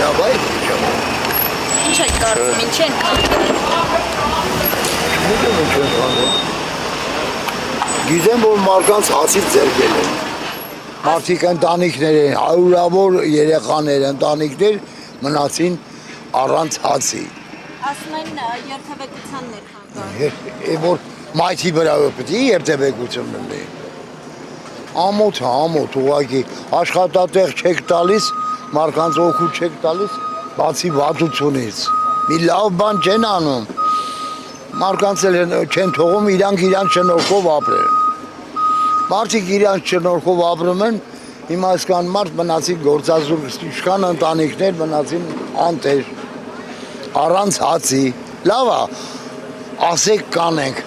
Լավ է չեմ։ Ինչ եք կարծում, ինչ են Գիտեմ, որ մարդկանց հացից ձերկել են։ Մարդիկ ընտանիքներ են, հարյուրավոր երեխաներ, ընտանիքներ մնացին առանց հացի։ ասում են երթևեկության ներխանգարում։ Որ մայթի վրա պետք է երթևեկություն լինի։ Ամոթ, ուղղակի աշխատատեղ չեք տալիս, մարդկանց օգուտ չեք տալիս, բացի վատությունից։ Մի լավ բան չեն անում։ Մարդկանց էլ չեն թողում իրանք շնորհքով ապրեն։ Մարդիկ իրանք շնորհքով ապրում են, հիմա այսքան մարդ մնացին գործազուրկ, ինչքան ընտանիքներ մնացին անտեր, առանց հացի։ Լավ է, ասեք կանենք,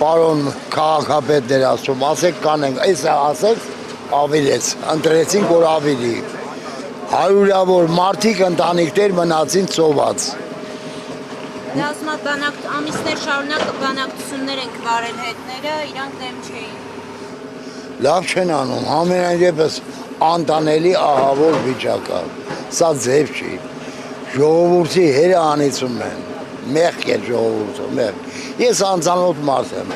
պարոն քաղաքապետներ ասում, ասեք կանենք, այսը ասեք, ավելեց, ընտրեցինք, որ ավելի։ Հարյուրավոր մարդիկ ընտանիքներ մնացին ծոված։ Դա ասում ամիսներ շարունակ բանակցություններ ենք վարել հետները, իրանք դեմ չէին։ Լավ չեն անում, համենայնպես անտանելի ահավոր վիճակ է, սա ձև չի, ժողովուրդի հերը անիծում են, մեղք է ժողովուրդը, մեղք։ Ես անծանոթ մարդ եմ,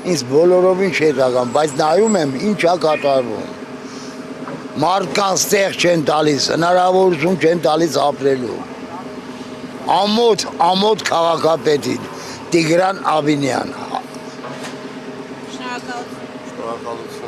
ինձ բոլորովին չի հետագան, բայց նայում եմ ինչ է կատարվում։ Մարդկանց տեղ չեն տալիս, հնարավորություն չեն տալիս ապրելու։ Ամոթ քաղաքապետին, Տիգրան Ավինյան։ Շնորհակալություն։